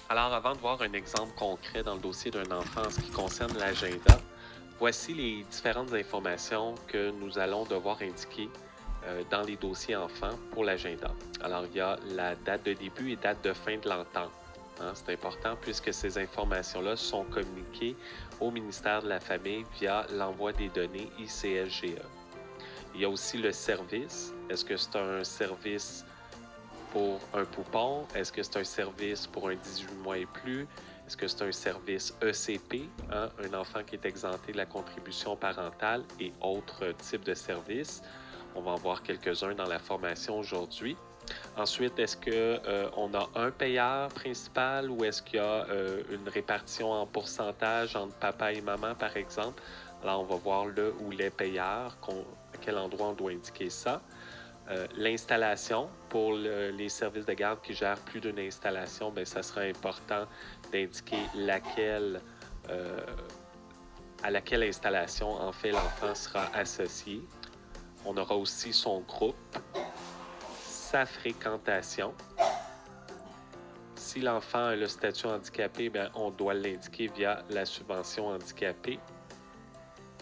Alors, avant de voir un exemple concret dans le dossier d'un enfant en ce qui concerne l'agenda, voici les différentes informations que nous allons devoir indiquer dans les dossiers enfants pour l'agenda. Alors, il y a la date de début et date de fin de l'entente. C'est important puisque ces informations-là sont communiquées au ministère de la Famille via l'envoi des données ICSGE. Il y a aussi le service. Est-ce que c'est un service pour un poupon? Est-ce que c'est un service pour un 18 mois et plus? Est-ce que c'est un service ECP, un enfant qui est exempté de la contribution parentale et autres types de services? On va en voir quelques-uns dans la formation aujourd'hui. Ensuite, est-ce qu'on a un payeur principal ou est-ce qu'il y a une répartition en pourcentage entre papa et maman, par exemple? Alors, on va voir le ou les payeurs, à quel endroit on doit indiquer ça. L'installation, pour les services de garde qui gèrent plus d'une installation, bien, ça sera important d'indiquer à laquelle installation, en fait, l'enfant sera associé. On aura aussi son groupe, sa fréquentation. Si l'enfant a le statut handicapé, bien, on doit l'indiquer via la subvention handicapée.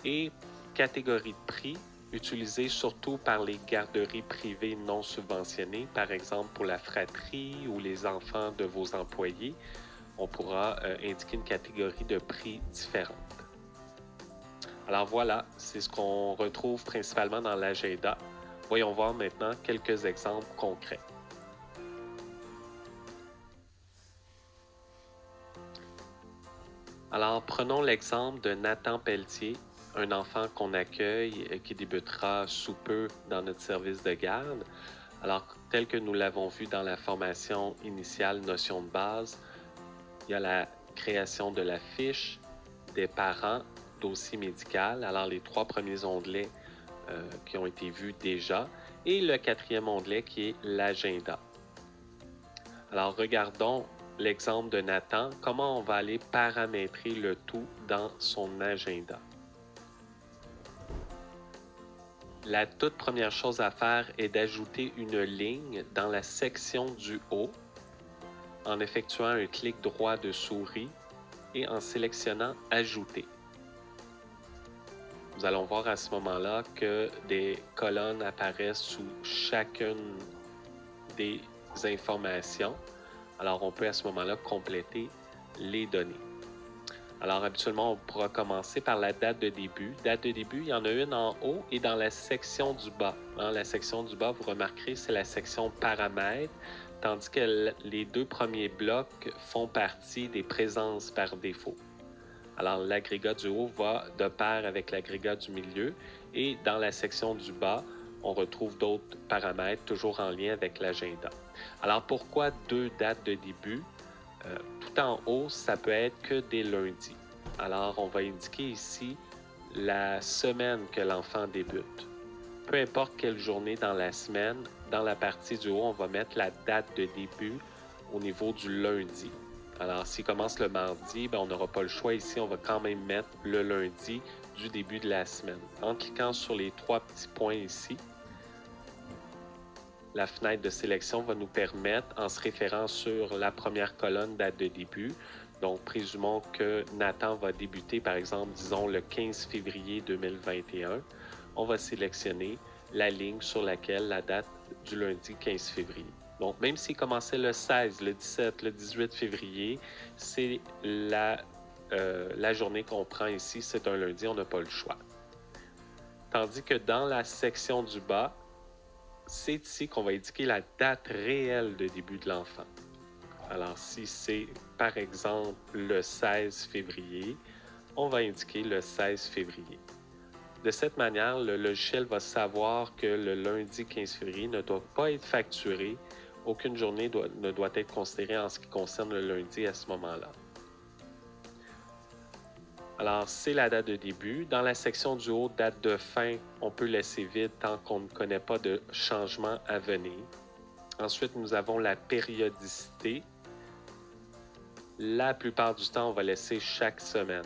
Et catégorie de prix, utilisée surtout par les garderies privées non subventionnées, par exemple pour la fratrie ou les enfants de vos employés, on pourra indiquer une catégorie de prix différente. Alors voilà, c'est ce qu'on retrouve principalement dans l'agenda. Voyons voir maintenant quelques exemples concrets. Alors, prenons l'exemple de Nathan Pelletier, un enfant qu'on accueille et qui débutera sous peu dans notre service de garde. Alors, tel que nous l'avons vu dans la formation initiale Notion de base, il y a la création de la fiche, des parents, dossier médical, alors les 3 premiers onglets qui ont été vus déjà, et le 4e onglet qui est l'agenda. Alors, regardons l'exemple de Nathan, comment on va aller paramétrer le tout dans son agenda. La toute première chose à faire est d'ajouter une ligne dans la section du haut en effectuant un clic droit de souris et en sélectionnant « Ajouter ». Nous allons voir à ce moment-là que des colonnes apparaissent sous chacune des informations. Alors, on peut à ce moment-là compléter les données. Alors, habituellement, on pourra commencer par la date de début. Date de début, il y en a une en haut et dans la section du bas. La section du bas, vous remarquerez, c'est la section paramètres, tandis que les 2 premiers blocs font partie des présences par défaut. Alors, l'agrégat du haut va de pair avec l'agrégat du milieu et dans la section du bas, on retrouve d'autres paramètres toujours en lien avec l'agenda. Alors, pourquoi 2 dates de début? Tout en haut, ça peut être que des lundis. Alors, on va indiquer ici la semaine que l'enfant débute. Peu importe quelle journée dans la semaine, dans la partie du haut, on va mettre la date de début au niveau du lundi. Alors, s'il commence le mardi, on n'aura pas le choix ici. On va quand même mettre le lundi du début de la semaine. En cliquant sur les 3 petits points ici, la fenêtre de sélection va nous permettre, en se référant sur la première colonne date de début, donc présumons que Nathan va débuter, par exemple, disons le 15 février 2021, on va sélectionner la ligne sur laquelle la date du lundi 15 février. Donc, même s'il commençait le 16, le 17, le 18 février, c'est la journée qu'on prend ici, c'est un lundi, on n'a pas le choix. Tandis que dans la section du bas, c'est ici qu'on va indiquer la date réelle de début de l'enfant. Alors, si c'est, par exemple, le 16 février, on va indiquer le 16 février. De cette manière, le logiciel va savoir que le lundi 15 février ne doit pas être facturé. Aucune journée ne doit être considérée en ce qui concerne le lundi à ce moment-là. Alors, c'est la date de début. Dans la section du haut, date de fin, on peut laisser vide tant qu'on ne connaît pas de changement à venir. Ensuite, nous avons la périodicité. La plupart du temps, on va laisser chaque semaine.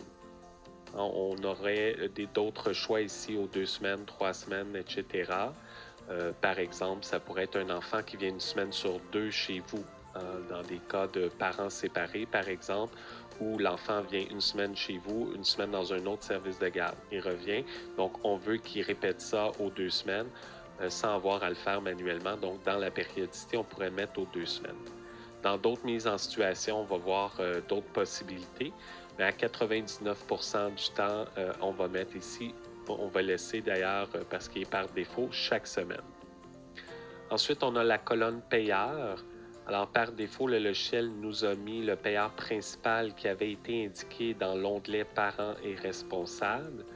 On aurait d'autres choix ici aux 2 semaines, 3 semaines, etc. Par exemple, ça pourrait être un enfant qui vient une semaine sur 2 chez vous. dans des cas de parents séparés, par exemple, où l'enfant vient une semaine chez vous, une semaine dans un autre service de garde. Il revient, donc on veut qu'il répète ça aux 2 semaines sans avoir à le faire manuellement. Donc, dans la périodicité, on pourrait le mettre aux 2 semaines. Dans d'autres mises en situation, on va voir d'autres possibilités, mais à 99% du temps, on va mettre ici, on va laisser d'ailleurs, parce qu'il est par défaut, chaque semaine. Ensuite, on a la colonne payeur. Alors, par défaut, le logiciel nous a mis le payeur principal qui avait été indiqué dans l'onglet Parents et responsables.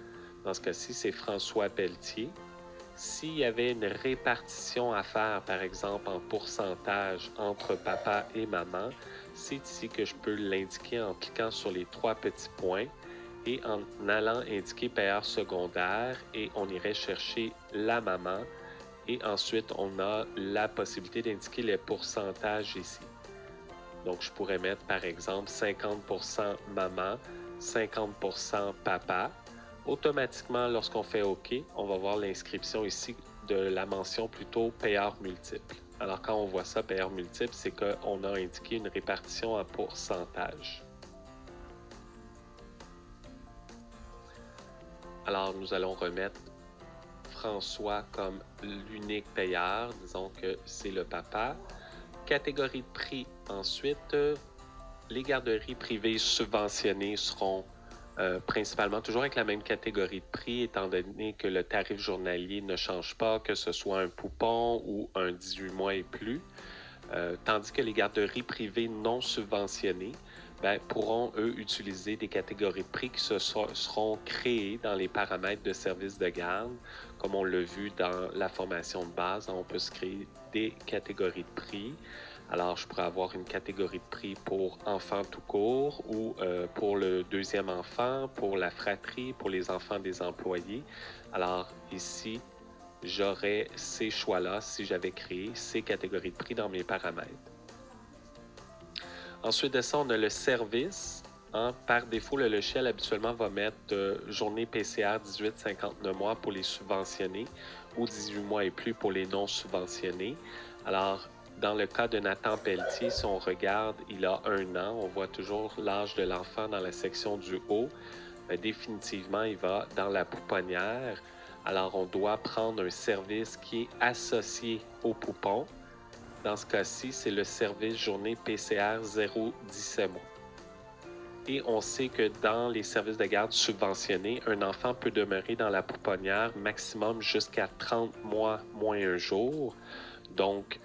Dans ce cas-ci, c'est François Pelletier. S'il y avait une répartition à faire, par exemple en pourcentage entre papa et maman, c'est ici que je peux l'indiquer en cliquant sur les 3 petits points et en allant indiquer payeur secondaire et on irait chercher la maman. Et ensuite, on a la possibilité d'indiquer les pourcentages ici. Donc, je pourrais mettre, par exemple, 50% maman, 50% papa. Automatiquement, lorsqu'on fait OK, on va voir l'inscription ici de la mention plutôt payeur multiple. Alors, quand on voit ça, payeur multiple, c'est qu'on a indiqué une répartition en pourcentage. Alors, nous allons remettre François comme l'unique payeur, disons que c'est le papa. Catégorie de prix ensuite, les garderies privées subventionnées seront principalement toujours avec la même catégorie de prix, étant donné que le tarif journalier ne change pas, que ce soit un poupon ou un 18 mois et plus. Tandis que les garderies privées non subventionnées pourront, eux, utiliser des catégories de prix qui seront créées dans les paramètres de service de garde. Comme on l'a vu dans la formation de base, on peut se créer des catégories de prix. Alors, je pourrais avoir une catégorie de prix pour enfants tout court ou pour le deuxième enfant, pour la fratrie, pour les enfants des employés. Alors, ici, j'aurais ces choix-là si j'avais créé ces catégories de prix dans mes paramètres. Ensuite de ça, on a le service. Par défaut, le logiciel habituellement va mettre journée PCR 18-59 mois pour les subventionnés ou 18 mois et plus pour les non subventionnés. Alors, dans le cas de Nathan Pelletier, si on regarde, il a 1 an. On voit toujours l'âge de l'enfant dans la section du haut. Définitivement, il va dans la pouponnière. Alors, on doit prendre un service qui est associé au poupon. Dans ce cas-ci, c'est le service journée PCR 0-17 mois. Et on sait que dans les services de garde subventionnés, un enfant peut demeurer dans la pouponnière maximum jusqu'à 30 mois moins 1 jour. Donc,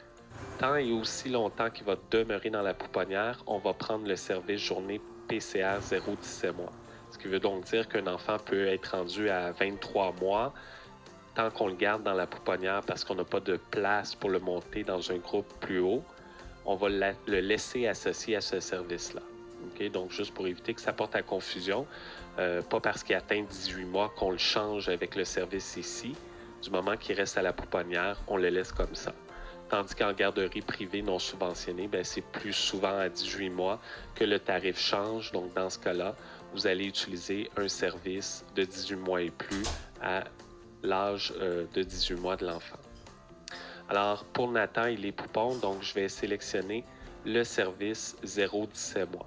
tant et aussi longtemps qu'il va demeurer dans la pouponnière, on va prendre le service journée PCR 0-17 mois. Ce qui veut donc dire qu'un enfant peut être rendu à 23 mois tant qu'on le garde dans la pouponnière parce qu'on n'a pas de place pour le monter dans un groupe plus haut. On va le laisser associé à ce service-là. Okay? Donc, juste pour éviter que ça porte à confusion, pas parce qu'il atteint 18 mois qu'on le change avec le service ici. Du moment qu'il reste à la pouponnière, on le laisse comme ça. Tandis qu'en garderie privée non subventionnée, c'est plus souvent à 18 mois que le tarif change. Donc, dans ce cas-là, vous allez utiliser un service de 18 mois et plus à l'âge de 18 mois de l'enfant. Alors, pour Nathan, il est poupon, donc je vais sélectionner le service 0-17 mois.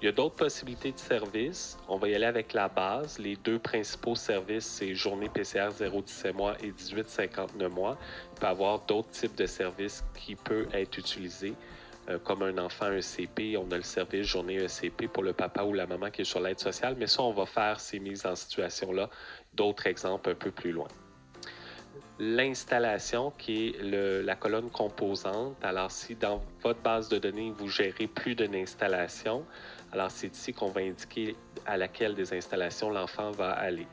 Il y a d'autres possibilités de services. On va y aller avec la base. Les 2 principaux services, c'est journée PCR 0-17 mois et 18-59 mois. Il peut y avoir d'autres types de services qui peuvent être utilisés. Comme un enfant ECP, on a le service journée ECP pour le papa ou la maman qui est sur l'aide sociale. Mais ça, on va faire ces mises en situation-là. D'autres exemples un peu plus loin. L'installation qui est la colonne composante. Alors, si dans votre base de données, vous gérez plus d'une installation, alors c'est ici qu'on va indiquer à laquelle des installations l'enfant va aller.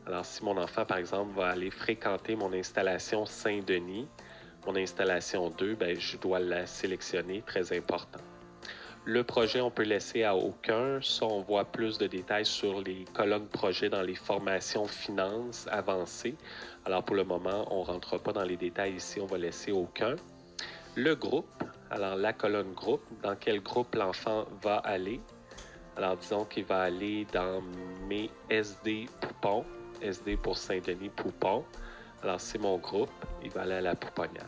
Alors, si mon enfant, par exemple, va aller fréquenter mon installation Saint-Denis, mon installation 2, je dois la sélectionner, très important. Le projet, on peut laisser à aucun. Ça, on voit plus de détails sur les colonnes projet dans les formations finances avancées. Alors, pour le moment, on ne rentre pas dans les détails ici, on va laisser aucun. Le groupe, alors la colonne groupe, dans quel groupe l'enfant va aller. Alors, disons qu'il va aller dans mes SD Poupons, SD pour Saint-Denis Poupon. Alors, c'est mon groupe, il va aller à la pouponnière.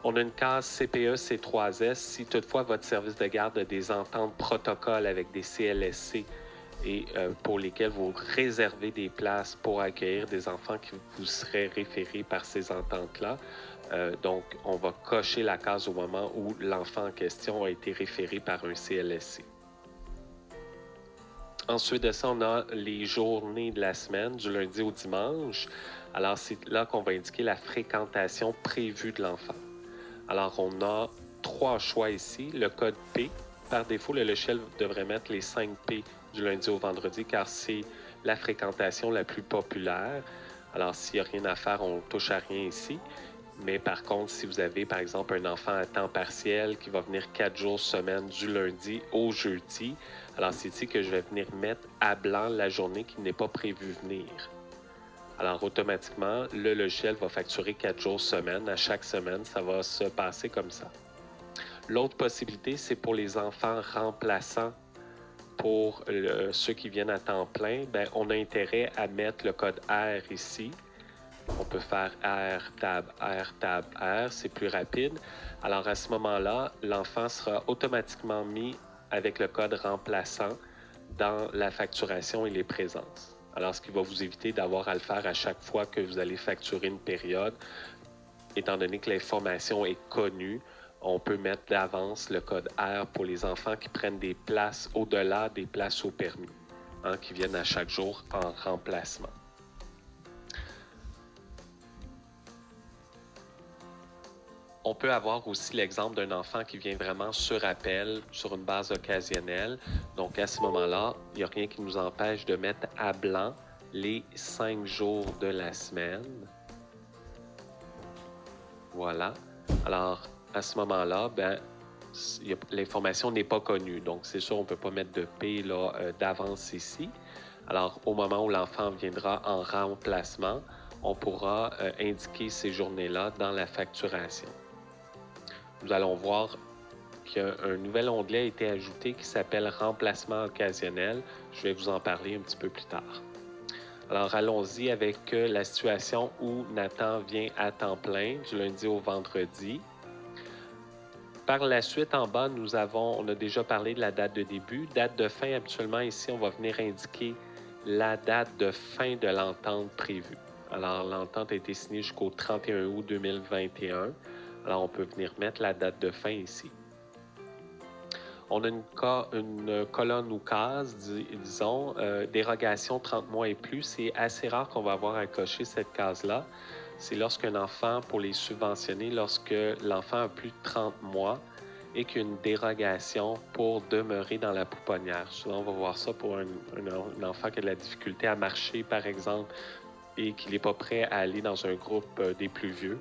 On a une case CPE C3S si toutefois votre service de garde a des ententes protocole avec des CLSC et pour lesquels vous réservez des places pour accueillir des enfants qui vous seraient référés par ces ententes-là. Donc, on va cocher la case au moment où l'enfant en question a été référé par un CLSC. Ensuite de ça, on a les journées de la semaine, du lundi au dimanche. Alors, c'est là qu'on va indiquer la fréquentation prévue de l'enfant. Alors, on a 3 choix ici. Le code P. Par défaut, le logiciel devrait mettre les 5 P du lundi au vendredi car c'est la fréquentation la plus populaire. Alors, s'il n'y a rien à faire, on ne touche à rien ici. Mais par contre, si vous avez, par exemple, un enfant à temps partiel qui va venir 4 jours semaine du lundi au jeudi, alors c'est ici que je vais venir mettre à blanc la journée qui n'est pas prévue venir. Alors automatiquement, le logiciel va facturer 4 jours semaine. À chaque semaine, ça va se passer comme ça. L'autre possibilité, c'est pour les enfants remplaçants. Pour ceux qui viennent à temps plein, bien, on a intérêt à mettre le code R ici. On peut faire R, tab, R, c'est plus rapide. Alors à ce moment-là, l'enfant sera automatiquement mis avec le code remplaçant dans la facturation et les présences. Alors ce qui va vous éviter d'avoir à le faire à chaque fois que vous allez facturer une période. Étant donné que l'information est connue, on peut mettre d'avance le code R pour les enfants qui prennent des places au-delà des places au permis, qui viennent à chaque jour en remplacement. On peut avoir aussi l'exemple d'un enfant qui vient vraiment sur appel, sur une base occasionnelle. Donc, à ce moment-là, il n'y a rien qui nous empêche de mettre à blanc les 5 jours de la semaine. Voilà. Alors, à ce moment-là, l'information n'est pas connue. Donc, c'est sûr, on ne peut pas mettre de P d'avance ici. Alors, au moment où l'enfant viendra en remplacement, on pourra indiquer ces journées-là dans la facturation. Nous allons voir qu'un nouvel onglet a été ajouté qui s'appelle « Remplacement occasionnel ». Je vais vous en parler un petit peu plus tard. Alors, allons-y avec la situation où Nathan vient à temps plein, du lundi au vendredi. Par la suite, en bas, on a déjà parlé de la date de début. Date de fin, habituellement, ici, on va venir indiquer la date de fin de l'entente prévue. Alors, l'entente a été signée jusqu'au 31 août 2021. Alors, on peut venir mettre la date de fin ici. On a une colonne ou case, disons, dérogation 30 mois et plus. C'est assez rare qu'on va avoir à cocher cette case-là. C'est lorsqu'un enfant, pour les subventionner, lorsque l'enfant a plus de 30 mois et qu'il y a une dérogation pour demeurer dans la pouponnière. Souvent, on va voir ça pour un enfant qui a de la difficulté à marcher, par exemple, et qui n'est pas prêt à aller dans un groupe des plus vieux.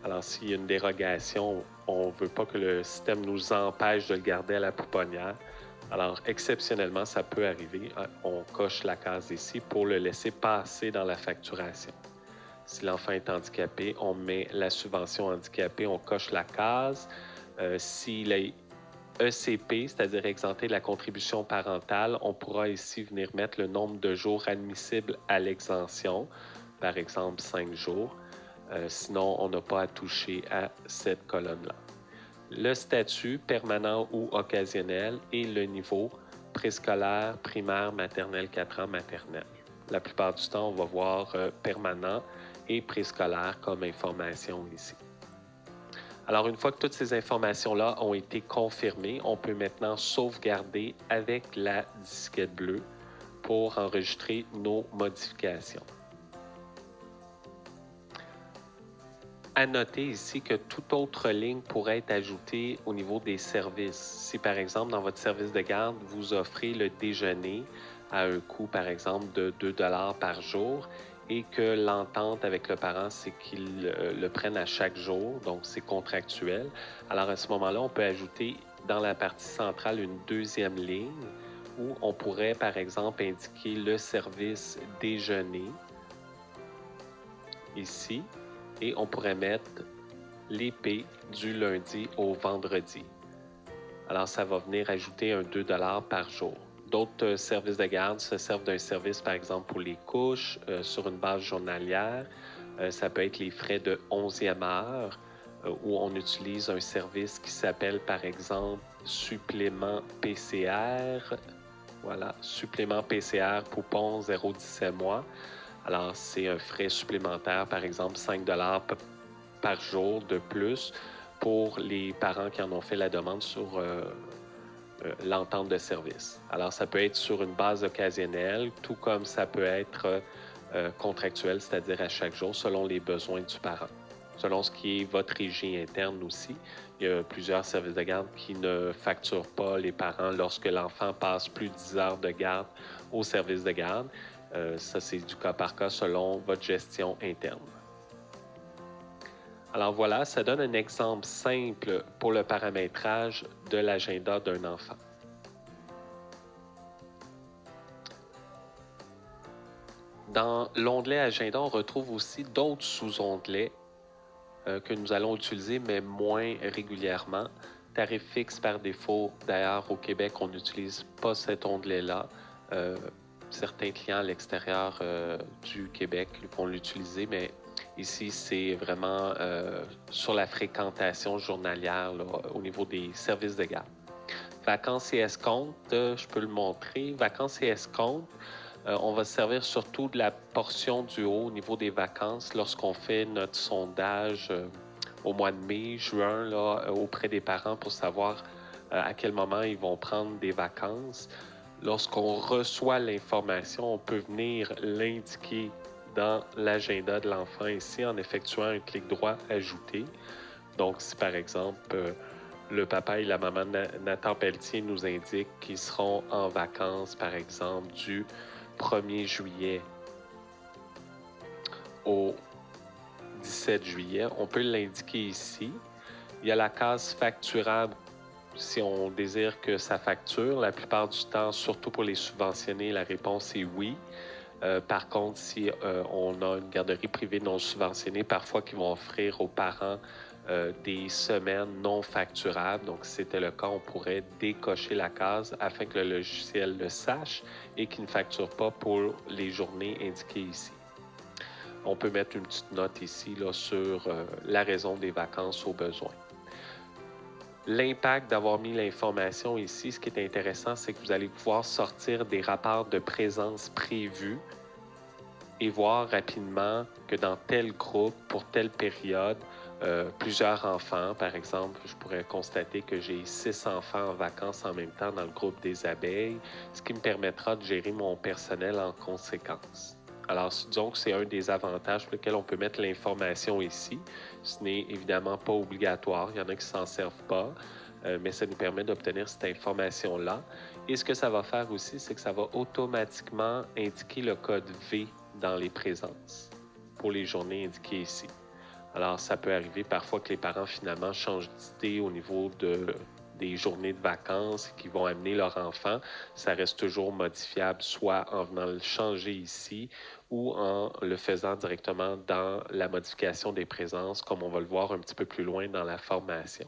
Alors, s'il y a une dérogation, on ne veut pas que le système nous empêche de le garder à la pouponnière. Alors, exceptionnellement, ça peut arriver. On coche la case ici pour le laisser passer dans la facturation. Si l'enfant est handicapé, on met la subvention handicapée, on coche la case. S'il est ECP, c'est-à-dire exempté de la contribution parentale, on pourra ici venir mettre le nombre de jours admissibles à l'exemption, par exemple 5 jours. Sinon, on n'a pas à toucher à cette colonne-là. Le statut permanent ou occasionnel et le niveau préscolaire, primaire, maternelle, 4 ans, maternelle. La plupart du temps, on va voir permanent et préscolaire comme information ici. Alors, une fois que toutes ces informations-là ont été confirmées, on peut maintenant sauvegarder avec la disquette bleue pour enregistrer nos modifications. À noter ici que toute autre ligne pourrait être ajoutée au niveau des services. Si par exemple, dans votre service de garde, vous offrez le déjeuner à un coût, par exemple, de 2 $ par jour et que l'entente avec le parent, c'est qu'il le prenne à chaque jour, donc c'est contractuel. Alors à ce moment-là, on peut ajouter dans la partie centrale une deuxième ligne où on pourrait, par exemple, indiquer le service déjeuner ici. Et on pourrait mettre les P du lundi au vendredi. Alors, ça va venir ajouter un 2 $ par jour. D'autres services de garde se servent d'un service, par exemple, pour les couches sur une base journalière. Ça peut être les frais de 11e heure où on utilise un service qui s'appelle par exemple supplément PCR. Voilà, supplément PCR Poupon 0,17 mois. Alors, c'est un frais supplémentaire, par exemple 5 par jour de plus pour les parents qui en ont fait la demande sur l'entente de service. Alors, ça peut être sur une base occasionnelle, tout comme ça peut être contractuel, c'est-à-dire à chaque jour, selon les besoins du parent. Selon ce qui est votre régie interne aussi, il y a plusieurs services de garde qui ne facturent pas les parents lorsque l'enfant passe plus de 10 heures de garde au service de garde. Ça, c'est du cas par cas selon votre gestion interne. Alors voilà, ça donne un exemple simple pour le paramétrage de l'agenda d'un enfant. Dans l'onglet Agenda, on retrouve aussi d'autres sous-onglets que nous allons utiliser, mais moins régulièrement. Tarif fixe par défaut. D'ailleurs, au Québec, on n'utilise pas cet onglet-là. Certains clients à l'extérieur du Québec vont l'utiliser, mais ici, c'est vraiment sur la fréquentation journalière là, au niveau des services de garde. Vacances et escomptes, je peux le montrer. Vacances et escomptes, on va se servir surtout de la portion du haut au niveau des vacances lorsqu'on fait notre sondage au mois de mai, juin, là, auprès des parents pour savoir à quel moment ils vont prendre des vacances. Lorsqu'on reçoit l'information, on peut venir l'indiquer dans l'agenda de l'enfant ici en effectuant un clic droit ajouter. Donc, si par exemple, le papa et la maman Nathan Pelletier nous indiquent qu'ils seront en vacances, par exemple, du 1er juillet au 17 juillet, on peut l'indiquer ici. Il y a la case facturable si on désire que ça facture. La plupart du temps, surtout pour les subventionnés, la réponse est oui. Par contre, si on a une garderie privée non subventionnée, parfois qui vont offrir aux parents des semaines non facturables. Donc, si c'était le cas, on pourrait décocher la case afin que le logiciel le sache et qu'il ne facture pas pour les journées indiquées ici. On peut mettre une petite note ici là, sur la raison des vacances au besoin. L'impact d'avoir mis l'information ici, ce qui est intéressant, c'est que vous allez pouvoir sortir des rapports de présence prévus et voir rapidement que dans tel groupe, pour telle période, plusieurs enfants, par exemple, je pourrais constater que j'ai 6 enfants en vacances en même temps dans le groupe des abeilles, ce qui me permettra de gérer mon personnel en conséquence. Alors, disons que c'est un des avantages pour lesquels on peut mettre l'information ici. Ce n'est évidemment pas obligatoire, il y en a qui ne s'en servent pas, mais ça nous permet d'obtenir cette information-là. Et ce que ça va faire aussi, c'est que ça va automatiquement indiquer le code V dans les présences pour les journées indiquées ici. Alors, ça peut arriver parfois que les parents finalement changent d'idée au niveau des journées de vacances qui vont amener leur enfant. Ça reste toujours modifiable, soit en venant le changer ici ou en le faisant directement dans la modification des présences, comme on va le voir un petit peu plus loin dans la formation.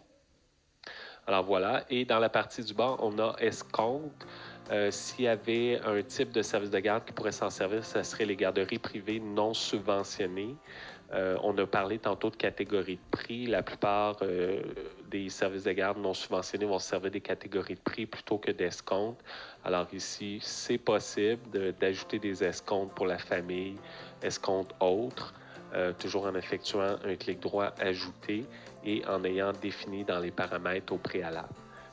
Alors voilà, et dans la partie du bas, on a escompte. S'il y avait un type de service de garde qui pourrait s'en servir, ce serait les garderies privées non subventionnées. On a parlé tantôt de catégories de prix. La plupart des services de garde non subventionnés vont se servir des catégories de prix plutôt que d'escomptes. Alors ici, c'est possible d'ajouter des escomptes pour la famille, escomptes autres, toujours en effectuant un clic droit ajouter et en ayant défini dans les paramètres au préalable.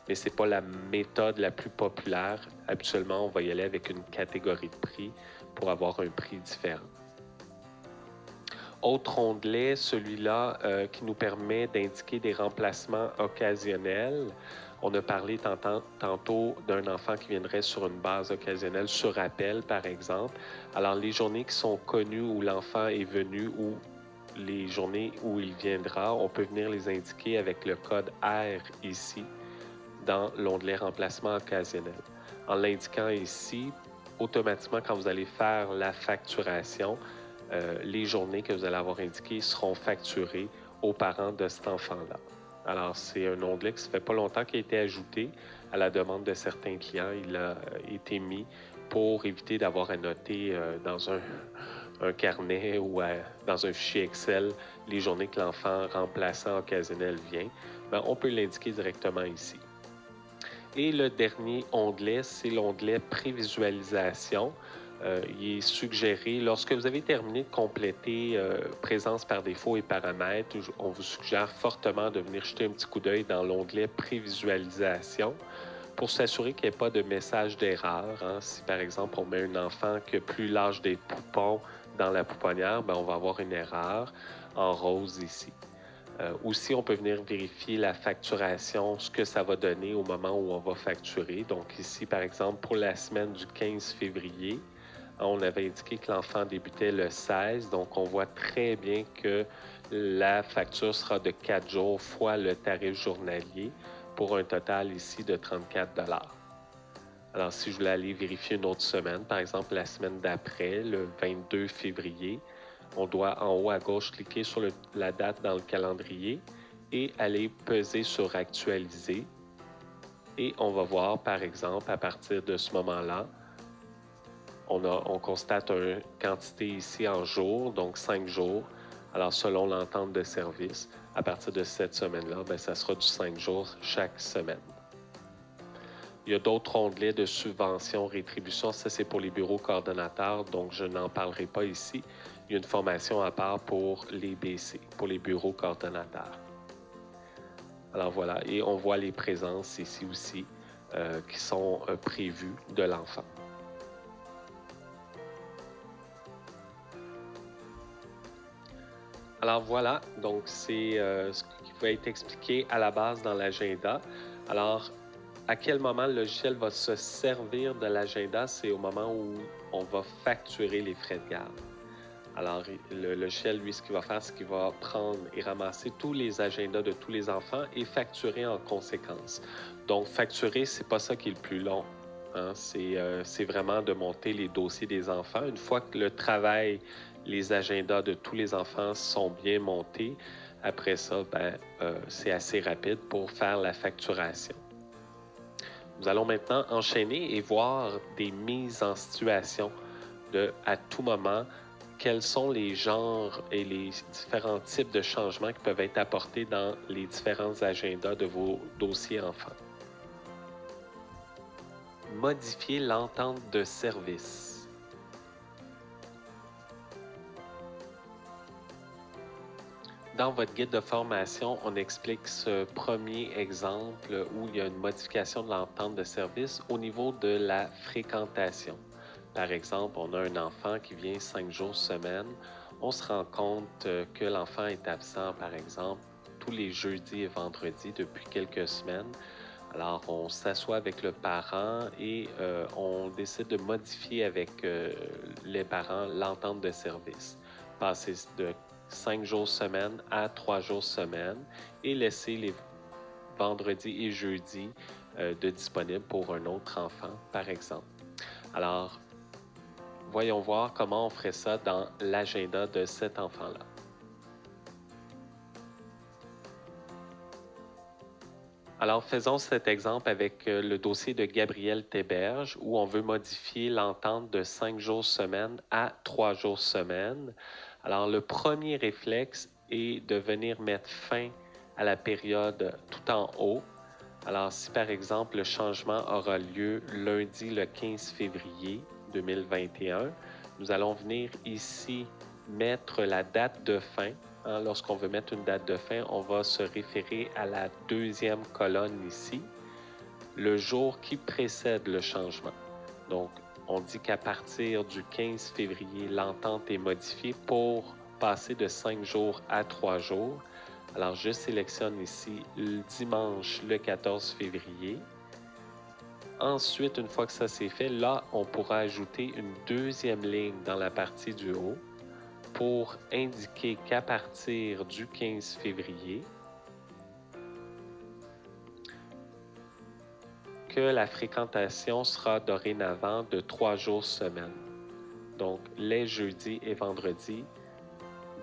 Mais ce n'est pas la méthode la plus populaire. Habituellement, on va y aller avec une catégorie de prix pour avoir un prix différent. Autre onglet, celui-là qui nous permet d'indiquer des remplacements occasionnels. On a parlé tantôt d'un enfant qui viendrait sur une base occasionnelle sur appel, par exemple. Alors, les journées qui sont connues où l'enfant est venu ou les journées où il viendra, on peut venir les indiquer avec le code R ici dans l'onglet remplacement occasionnel. En l'indiquant ici, automatiquement, quand vous allez faire la facturation, les journées que vous allez avoir indiquées seront facturées aux parents de cet enfant-là. Alors, c'est un onglet qui ne fait pas longtemps qui a été ajouté à la demande de certains clients. Il a été mis pour éviter d'avoir à noter dans un carnet ou dans un fichier Excel les journées que l'enfant remplaçant occasionnel vient, ben, on peut l'indiquer directement ici. Et le dernier onglet, c'est l'onglet Prévisualisation. Il est suggéré, lorsque vous avez terminé de compléter présence par défaut et paramètres, on vous suggère fortement de venir jeter un petit coup d'œil dans l'onglet Prévisualisation pour s'assurer qu'il n'y ait pas de message d'erreur. Hein. Si par exemple on met un enfant qui a plus l'âge des poupons dans la pouponnière, ben, on va avoir une erreur en rose ici. Aussi, on peut venir vérifier la facturation, ce que ça va donner au moment où on va facturer. Donc ici, par exemple, pour la semaine du 15 février, on avait indiqué que l'enfant débutait le 16, donc on voit très bien que la facture sera de 4 jours fois le tarif journalier pour un total ici de 34 $. Alors, si je voulais aller vérifier une autre semaine, par exemple la semaine d'après, le 22 février, on doit en haut à gauche cliquer sur la date dans le calendrier et aller peser sur Actualiser. Et on va voir, par exemple, à partir de ce moment-là, on constate une quantité ici en jours, donc 5 jours. Alors, selon l'entente de service, à partir de cette semaine-là, ben, ça sera du 5 jours chaque semaine. Il y a d'autres onglets de subvention, rétribution. Ça, c'est pour les bureaux coordonnateurs, donc je n'en parlerai pas ici. Il y a une formation à part pour les BC, pour les bureaux coordonnateurs. Alors voilà, et on voit les présences ici aussi qui sont prévues de l'enfant. Alors voilà, donc c'est ce qui va être expliqué à la base dans l'agenda. Alors, à quel moment le logiciel va se servir de l'agenda? C'est au moment où on va facturer les frais de garde. Alors, le logiciel, lui, ce qu'il va faire, c'est qu'il va prendre et ramasser tous les agendas de tous les enfants et facturer en conséquence. Donc, facturer, c'est pas ça qui est le plus long. Hein? C'est vraiment de monter les dossiers des enfants. Une fois que le travail, les agendas de tous les enfants sont bien montés, après ça, c'est assez rapide pour faire la facturation. Nous allons maintenant enchaîner et voir des mises en situation à tout moment, quels sont les genres et les différents types de changements qui peuvent être apportés dans les différents agendas de vos dossiers enfants. Modifier l'entente de service. Dans votre guide de formation, on explique ce premier exemple où il y a une modification de l'entente de service au niveau de la fréquentation. Par exemple, on a un enfant qui vient 5 jours semaine. On se rend compte que l'enfant est absent, par exemple, tous les jeudis et vendredis depuis quelques semaines. Alors, on s'assoit avec le parent et on décide de modifier avec les parents l'entente de service. Passer de 5 jours semaine à 3 jours semaine et laisser les vendredis et jeudis de disponibles pour un autre enfant, par exemple. Alors, voyons voir comment on ferait ça dans l'agenda de cet enfant-là. Alors, faisons cet exemple avec le dossier de Gabriel Théberge où on veut modifier l'entente de 5 jours semaine à 3 jours semaine. Alors, le premier réflexe est de venir mettre fin à la période tout en haut. Alors, si par exemple le changement aura lieu lundi le 15 février 2021, nous allons venir ici mettre la date de fin. Hein, lorsqu'on veut mettre une date de fin, on va se référer à la deuxième colonne ici, le jour qui précède le changement. Donc, on dit qu'à partir du 15 février, l'entente est modifiée pour passer de 5 jours à 3 jours. Alors, je sélectionne ici le dimanche le 14 février. Ensuite, une fois que ça c'est fait, là, on pourra ajouter une deuxième ligne dans la partie du haut pour indiquer qu'à partir du 15 février, que la fréquentation sera dorénavant de 3 jours semaine. Donc, les jeudis et vendredis,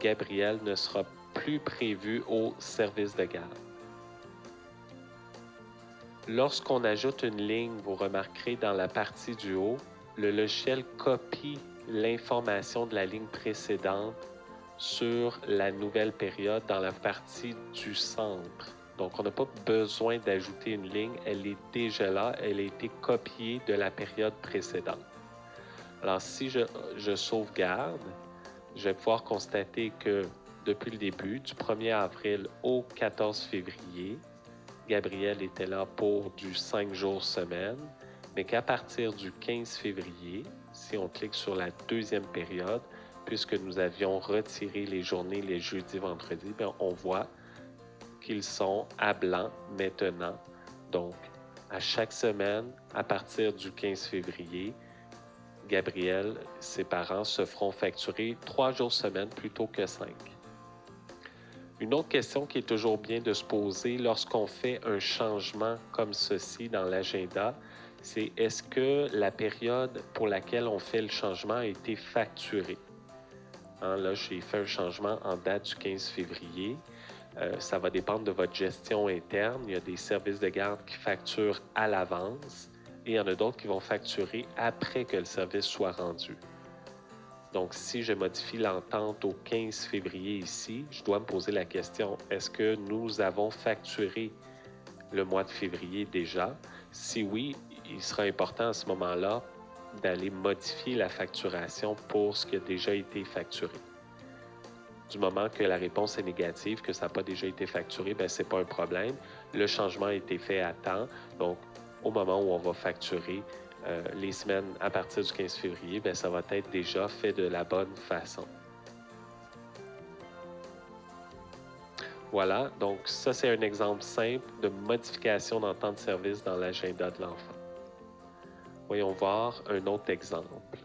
Gabriel ne sera plus prévu au service de garde. Lorsqu'on ajoute une ligne, vous remarquerez dans la partie du haut, le logiciel copie l'information de la ligne précédente sur la nouvelle période dans la partie du centre. Donc, on n'a pas besoin d'ajouter une ligne, elle est déjà là, elle a été copiée de la période précédente. Alors, si je sauvegarde, je vais pouvoir constater que depuis le début, du 1er avril au 14 février, Gabriel était là pour du 5 jours semaine, mais qu'à partir du 15 février, si on clique sur la deuxième période, puisque nous avions retiré les journées les jeudis, vendredis, bien, on voit qu'ils sont à blanc maintenant. Donc, à chaque semaine, à partir du 15 février, Gabriel, ses parents se feront facturer 3 jours semaine plutôt que 5. Une autre question qui est toujours bien de se poser lorsqu'on fait un changement comme ceci dans l'agenda, c'est est-ce que la période pour laquelle on fait le changement a été facturée? Là, j'ai fait un changement en date du 15 février. Ça va dépendre de votre gestion interne. Il y a des services de garde qui facturent à l'avance et il y en a d'autres qui vont facturer après que le service soit rendu. Donc, si je modifie l'entente au 15 février ici, je dois me poser la question, est-ce que nous avons facturé le mois de février déjà? Si oui, il sera important à ce moment-là d'aller modifier la facturation pour ce qui a déjà été facturé. Du moment que la réponse est négative, que ça n'a pas déjà été facturé, ce n'est pas un problème. Le changement a été fait à temps. Donc, au moment où on va facturer les semaines à partir du 15 février, ça va être déjà fait de la bonne façon. Voilà, donc ça c'est un exemple simple de modification d'entente de service dans l'agenda de l'enfant. Voyons voir un autre exemple.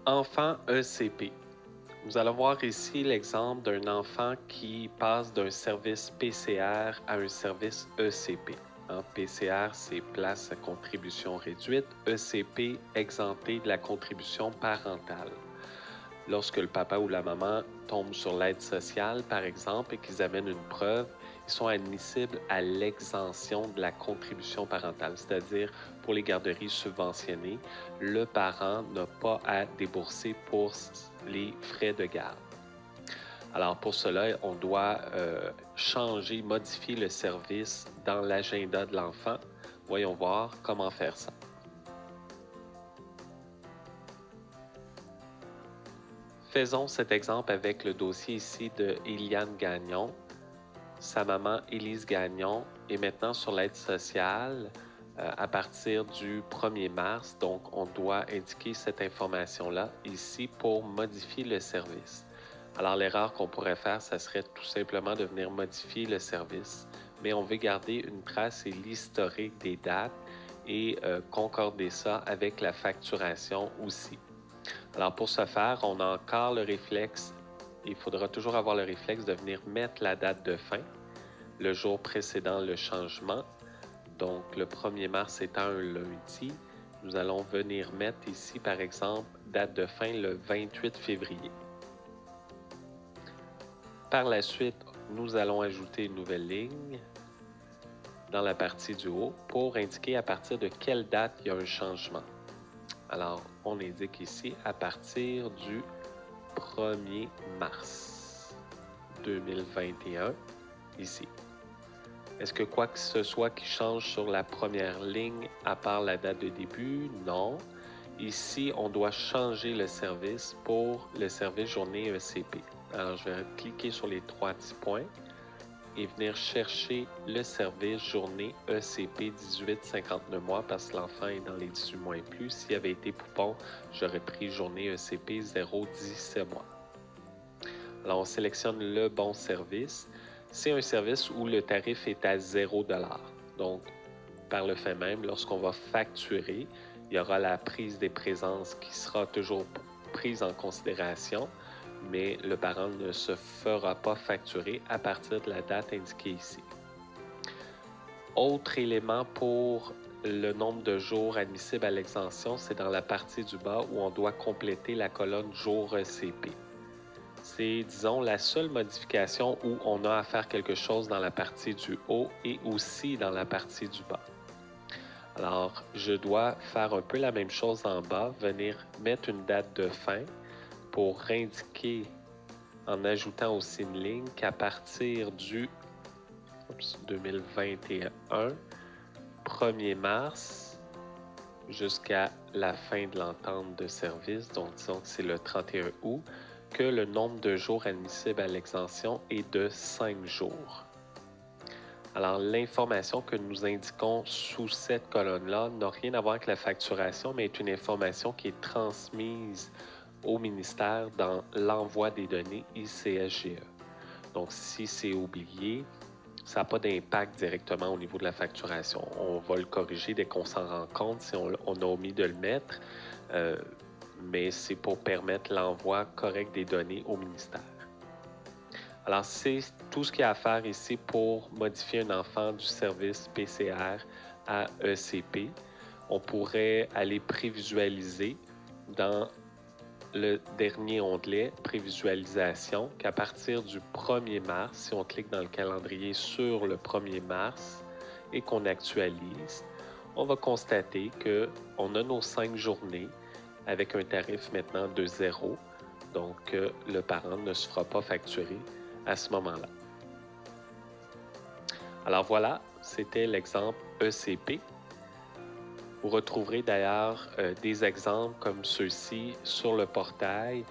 Enfant ECP. Nous allons voir ici l'exemple d'un enfant qui passe d'un service PCR à un service ECP. PCR, c'est place à contribution réduite. ECP, exempté de la contribution parentale. Lorsque le papa ou la maman tombe sur l'aide sociale, par exemple, et qu'ils amènent une preuve, ils sont admissibles à l'exemption de la contribution parentale, c'est-à-dire pour les garderies subventionnées, le parent n'a pas à débourser pour les frais de garde. Alors pour cela, on doit changer, modifier le service dans l'agenda de l'enfant. Voyons voir comment faire ça. Faisons cet exemple avec le dossier ici de Eliane Gagnon. Sa maman, Élise Gagnon, est maintenant sur l'aide sociale à partir du 1er mars. Donc, on doit indiquer cette information-là ici pour modifier le service. Alors, l'erreur qu'on pourrait faire, ça serait tout simplement de venir modifier le service. Mais on veut garder une trace et l'historique des dates et concorder ça avec la facturation aussi. Alors, pour ce faire, on a encore le réflexe, il faudra toujours avoir le réflexe de venir mettre la date de fin, le jour précédent le changement. Donc, le 1er mars étant un lundi, nous allons venir mettre ici, par exemple, date de fin le 28 février. Par la suite, nous allons ajouter une nouvelle ligne dans la partie du haut pour indiquer à partir de quelle date il y a un changement. Alors, on indique ici à partir du 1er mars 2021, ici. Est-ce que quoi que ce soit qui change sur la première ligne à part la date de début? Non. Ici, on doit changer le service pour le service journée ECP. Alors, je vais cliquer sur les 3 petits points et venir chercher le service journée ECP 18-59 mois parce que l'enfant est dans les 18 mois et plus. S'il avait été poupon, j'aurais pris journée ECP 0-17 mois. Alors, on sélectionne le bon service. C'est un service où le tarif est à 0 $. Donc, par le fait même, lorsqu'on va facturer, il y aura la prise des présences qui sera toujours prise en considération, mais le parent ne se fera pas facturer à partir de la date indiquée ici. Autre élément pour le nombre de jours admissibles à l'exemption, c'est dans la partie du bas où on doit compléter la colonne jour ECP. C'est, disons, la seule modification où on a à faire quelque chose dans la partie du haut et aussi dans la partie du bas. Alors, je dois faire un peu la même chose en bas, venir mettre une date de fin pour indiquer, en ajoutant aussi une ligne, qu'à partir du 2021, 1er mars, jusqu'à la fin de l'entente de service, donc disons que c'est le 31 août, que le nombre de jours admissibles à l'exemption est de 5 jours. Alors, l'information que nous indiquons sous cette colonne-là n'a rien à voir avec la facturation, mais est une information qui est transmise au ministère dans l'envoi des données ICSGE. Donc, si c'est oublié, ça n'a pas d'impact directement au niveau de la facturation. On va le corriger dès qu'on s'en rend compte si on a omis de le mettre, mais c'est pour permettre l'envoi correct des données au ministère. Alors, c'est tout ce qu'il y a à faire ici pour modifier un enfant du service PCR à ECP. On pourrait aller prévisualiser dans le dernier onglet prévisualisation qu'à partir du 1er mars, si on clique dans le calendrier sur le 1er mars et qu'on actualise, on va constater qu'on a nos 5 journées avec un tarif maintenant de 0. Donc, le parent ne se fera pas facturer à ce moment-là. Alors voilà, c'était l'exemple ECP. Vous retrouverez d'ailleurs des exemples comme ceux-ci sur le portail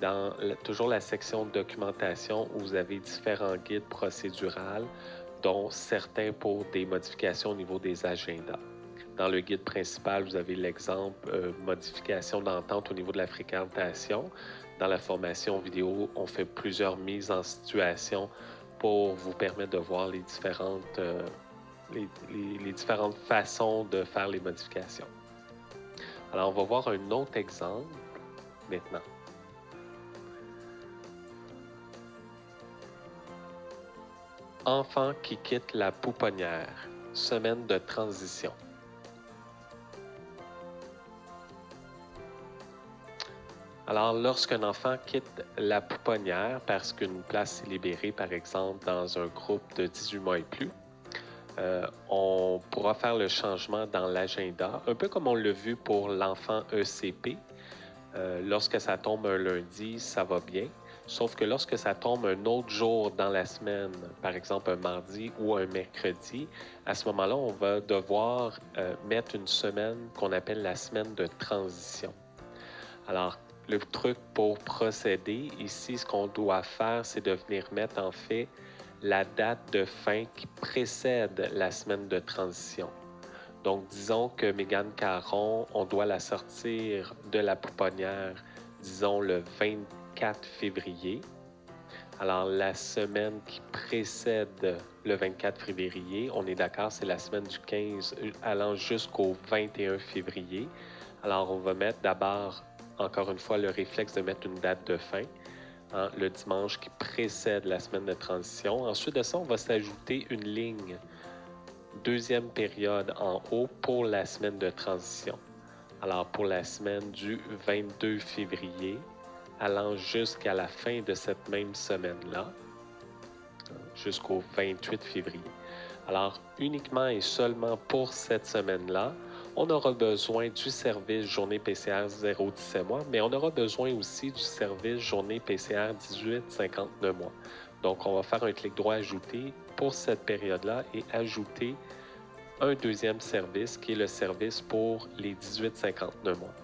dans toujours la section de documentation où vous avez différents guides procéduraux, dont certains pour des modifications au niveau des agendas. Dans le guide principal, vous avez l'exemple modification d'entente au niveau de la fréquentation. Dans la formation vidéo, on fait plusieurs mises en situation pour vous permettre de voir les différentes façons de faire les modifications. Alors, on va voir un autre exemple maintenant. Enfant qui quitte la pouponnière, semaine de transition. Alors, lorsqu'un enfant quitte la pouponnière parce qu'une place est libérée, par exemple, dans un groupe de 18 mois et plus, on pourra faire le changement dans l'agenda, un peu comme on l'a vu pour l'enfant ECP. Lorsque ça tombe un lundi, ça va bien. Sauf que lorsque ça tombe un autre jour dans la semaine, par exemple un mardi ou un mercredi, à ce moment-là, on va devoir mettre une semaine qu'on appelle la semaine de transition. Alors, le truc pour procéder, ici, ce qu'on doit faire, c'est de venir mettre en fait la date de fin qui précède la semaine de transition. Donc, disons que Mégane Caron, on doit la sortir de la pouponnière, disons, le 24 février. Alors, la semaine qui précède le 24 février, on est d'accord, c'est la semaine du 15 allant jusqu'au 21 février. Alors, on va mettre d'abord, encore une fois, le réflexe de mettre une date de fin, hein, le dimanche qui précède la semaine de transition. Ensuite de ça, on va s'ajouter une ligne, deuxième période en haut pour la semaine de transition. Alors, pour la semaine du 22 février, allant jusqu'à la fin de cette même semaine-là, jusqu'au 28 février. Alors, uniquement et seulement pour cette semaine-là, on aura besoin du service journée PCR 0-17 mois, mais on aura besoin aussi du service journée PCR 18-59 mois. Donc, on va faire un clic droit ajouter pour cette période-là et ajouter un deuxième service qui est le service pour les 18-59 mois.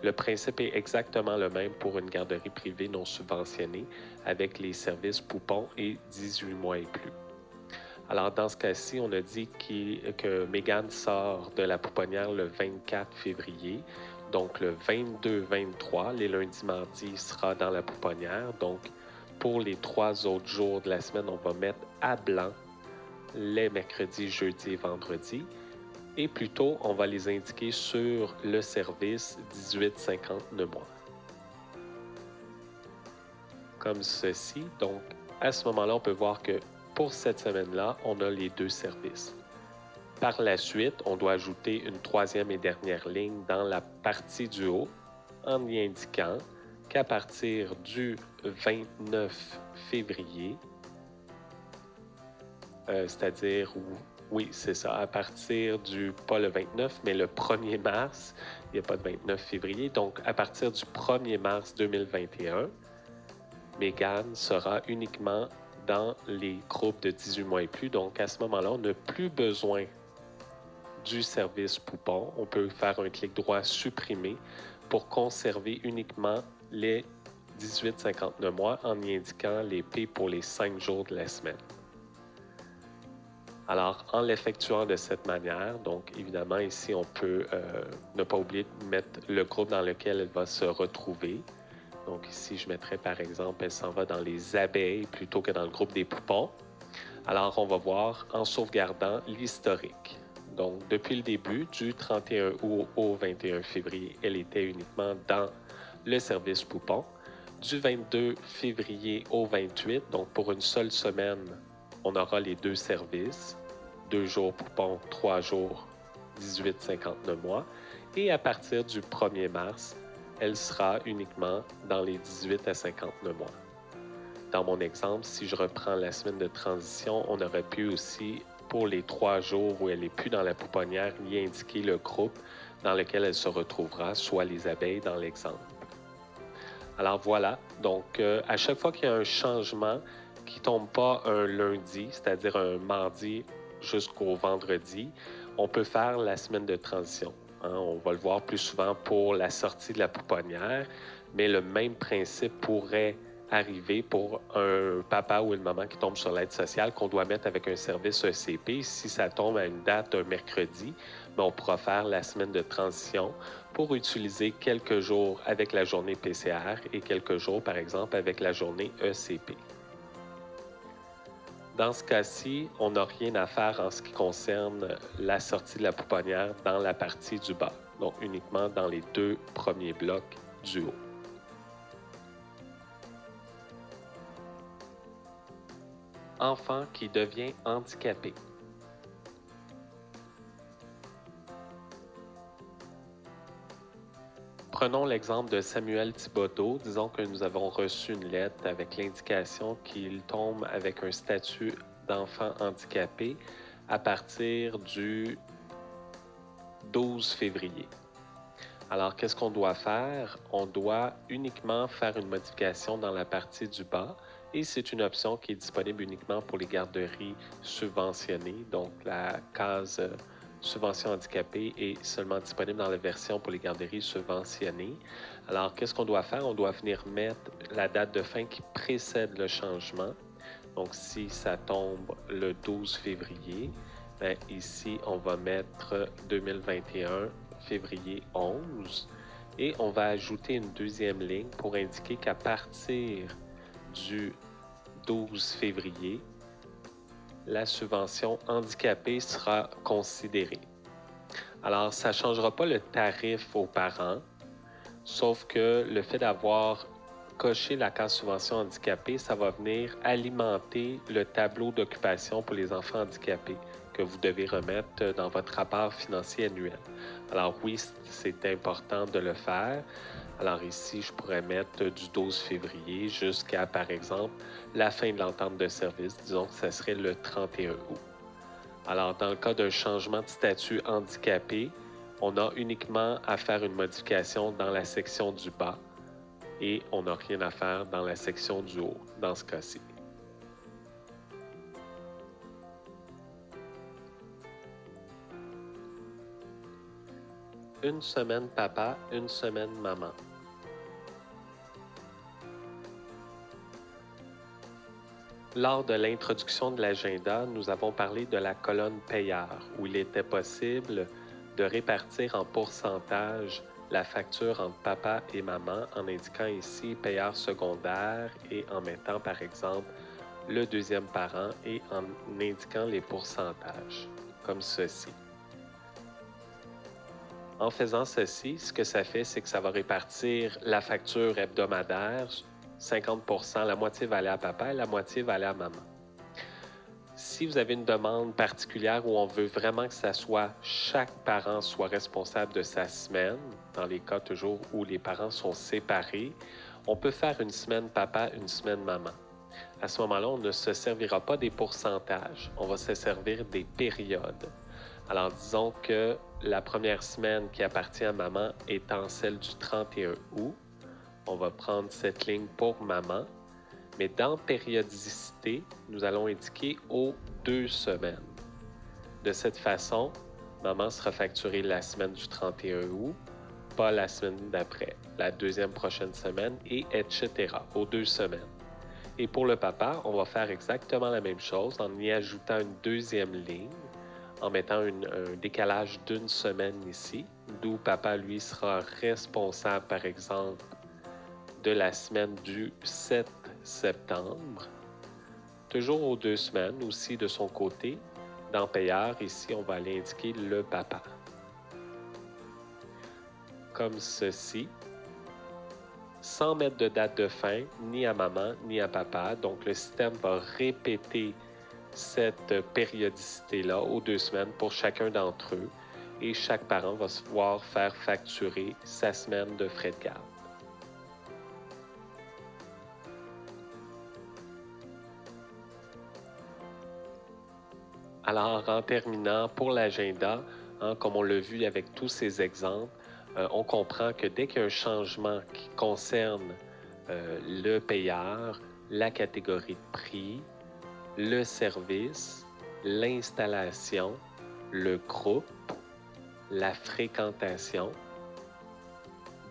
Le principe est exactement le même pour une garderie privée non subventionnée avec les services poupons et 18 mois et plus. Alors, dans ce cas-ci, on a dit que Mégane sort de la pouponnière le 24 février. Donc, le 22-23, les lundis, mardis, il sera dans la pouponnière. Donc, pour les 3 autres jours de la semaine, on va mettre à blanc les mercredis, jeudis et vendredis. Et plutôt, on va les indiquer sur le service 18-59 mois. Comme ceci. Donc, à ce moment-là, on peut voir que pour cette semaine-là, on a les deux services. Par la suite, on doit ajouter une troisième et dernière ligne dans la partie du haut en y indiquant qu'à partir du 29 février, c'est-à-dire Oui, c'est ça. À partir pas le 29, mais le 1er mars, il n'y a pas de 29 février. Donc, à partir du 1er mars 2021, Mégane sera uniquement dans les groupes de 18 mois et plus. Donc, à ce moment-là, on n'a plus besoin du service Poupon. On peut faire un clic droit supprimer pour conserver uniquement les 18-59 mois en y indiquant les P pour les 5 jours de la semaine. Alors, en l'effectuant de cette manière, donc évidemment ici, on peut ne pas oublier de mettre le groupe dans lequel elle va se retrouver. Donc ici, je mettrais par exemple, elle s'en va dans les abeilles plutôt que dans le groupe des poupons. Alors, on va voir en sauvegardant l'historique. Donc, depuis le début, du 31 août au 21 février, elle était uniquement dans le service poupon. Du 22 février au 28, donc pour une seule semaine, on aura les deux services. 2 jours poupon, 3 jours 18-59 mois. Et à partir du 1er mars, elle sera uniquement dans les 18 à 59 mois. Dans mon exemple, si je reprends la semaine de transition, on aurait pu aussi, pour les 3 jours où elle n'est plus dans la pouponnière, y indiquer le groupe dans lequel elle se retrouvera, soit les abeilles dans l'exemple. Alors voilà, donc à chaque fois qu'il y a un changement qui ne tombe pas un lundi, c'est-à-dire un mardi jusqu'au vendredi, on peut faire la semaine de transition. On va le voir plus souvent pour la sortie de la pouponnière, mais le même principe pourrait arriver pour un papa ou une maman qui tombe sur l'aide sociale qu'on doit mettre avec un service ECP. Si ça tombe à une date, un mercredi, on pourra faire la semaine de transition pour utiliser quelques jours avec la journée PCR et quelques jours, par exemple, avec la journée ECP. Dans ce cas-ci, on n'a rien à faire en ce qui concerne la sortie de la pouponnière dans la partie du bas, donc uniquement dans les 2 premiers blocs du haut. Enfant qui devient handicapé. Prenons l'exemple de Samuel Thibodeau. Disons que nous avons reçu une lettre avec l'indication qu'il tombe avec un statut d'enfant handicapé à partir du 12 février. Alors, qu'est-ce qu'on doit faire? On doit uniquement faire une modification dans la partie du bas et c'est une option qui est disponible uniquement pour les garderies subventionnées. Donc, la case subvention handicapée est seulement disponible dans la version pour les garderies subventionnées. Alors, qu'est-ce qu'on doit faire? On doit venir mettre la date de fin qui précède le changement. Donc, si ça tombe le 12 février, bien, ici, on va mettre 2021 février 11 et on va ajouter une deuxième ligne pour indiquer qu'à partir du 12 février, la subvention handicapée sera considérée. Alors, ça ne changera pas le tarif aux parents, sauf que le fait d'avoir coché la case subvention handicapée, ça va venir alimenter le tableau d'occupation pour les enfants handicapés que vous devez remettre dans votre rapport financier annuel. Alors oui, c'est important de le faire. Alors ici, je pourrais mettre du 12 février jusqu'à, par exemple, la fin de l'entente de service. Disons que ce serait le 31 août. Alors, dans le cas d'un changement de statut handicapé, on a uniquement à faire une modification dans la section du bas et on n'a rien à faire dans la section du haut, dans ce cas-ci. Une semaine papa, une semaine maman. Lors de l'introduction de l'agenda, nous avons parlé de la colonne payeur, où il était possible de répartir en pourcentage la facture entre papa et maman en indiquant ici payeur secondaire et en mettant par exemple le deuxième parent et en indiquant les pourcentages, comme ceci. En faisant ceci, ce que ça fait, c'est que ça va répartir la facture hebdomadaire, 50%, la moitié va aller à papa et la moitié va aller à maman. Si vous avez une demande particulière où on veut vraiment que ça soit chaque parent soit responsable de sa semaine, dans les cas toujours où les parents sont séparés, on peut faire une semaine papa, une semaine maman. À ce moment-là, on ne se servira pas des pourcentages, on va se servir des périodes. Alors, disons que la première semaine qui appartient à maman étant celle du 31 août, on va prendre cette ligne pour maman, mais dans périodicité, nous allons indiquer aux 2 semaines. De cette façon, maman sera facturée la semaine du 31 août, pas la semaine d'après, la deuxième prochaine semaine, et etc. aux 2 semaines. Et pour le papa, on va faire exactement la même chose en y ajoutant une deuxième ligne, en mettant un décalage d'1 semaine ici, d'où papa, lui, sera responsable, par exemple, de la semaine du 7 septembre. Toujours aux 2 semaines aussi de son côté. Dans payeur, ici, on va aller indiquer le papa. Comme ceci, sans mettre de date de fin, ni à maman, ni à papa. Donc, le système va répéter cette périodicité-là aux 2 semaines pour chacun d'entre eux. Et chaque parent va se voir faire facturer sa semaine de frais de garde. Alors, en terminant, pour l'agenda, comme on l'a vu avec tous ces exemples, on comprend que dès qu'il y a un changement qui concerne le payeur, la catégorie de prix, le service, l'installation, le groupe, la fréquentation,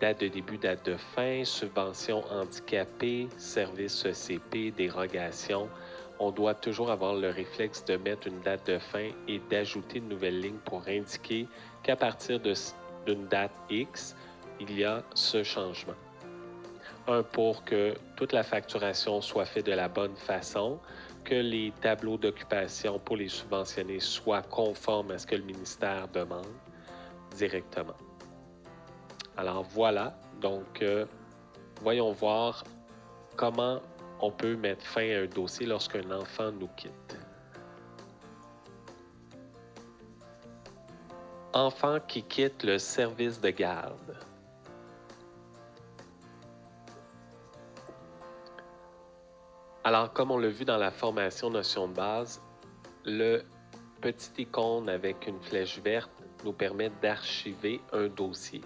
date de début, date de fin, subvention handicapée, service ECP, dérogation, on doit toujours avoir le réflexe de mettre une date de fin et d'ajouter une nouvelle ligne pour indiquer qu'à partir d'une date X, il y a ce changement. Pour que toute la facturation soit faite de la bonne façon, que les tableaux d'occupation pour les subventionnés soient conformes à ce que le ministère demande directement. Alors voilà, donc voyons voir comment on peut mettre fin à un dossier lorsqu'un enfant nous quitte. Enfant qui quitte le service de garde. Alors, comme on l'a vu dans la formation notion de base, le petit icône avec une flèche verte nous permet d'archiver un dossier.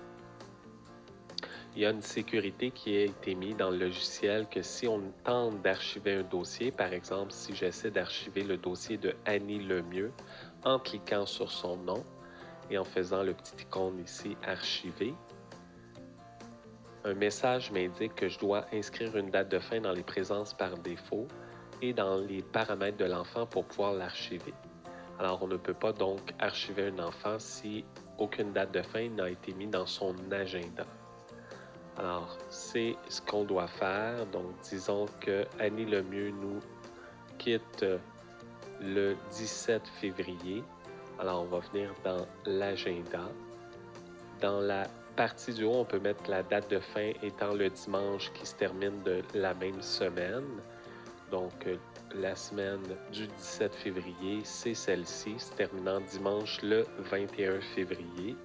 Il y a une sécurité qui a été mise dans le logiciel que si on tente d'archiver un dossier, par exemple, si j'essaie d'archiver le dossier de Annie Lemieux en cliquant sur son nom et en faisant le petit icône ici « Archiver », un message m'indique que je dois inscrire une date de fin dans les présences par défaut et dans les paramètres de l'enfant pour pouvoir l'archiver. Alors, on ne peut pas donc archiver un enfant si aucune date de fin n'a été mise dans son agenda. Alors, c'est ce qu'on doit faire. Donc, disons que Annie Lemieux nous quitte le 17 février. Alors, on va venir dans l'agenda. Dans la partie du haut, on peut mettre la date de fin étant le dimanche qui se termine de la même semaine. Donc, la semaine du 17 février, c'est celle-ci, se terminant dimanche le 21 février.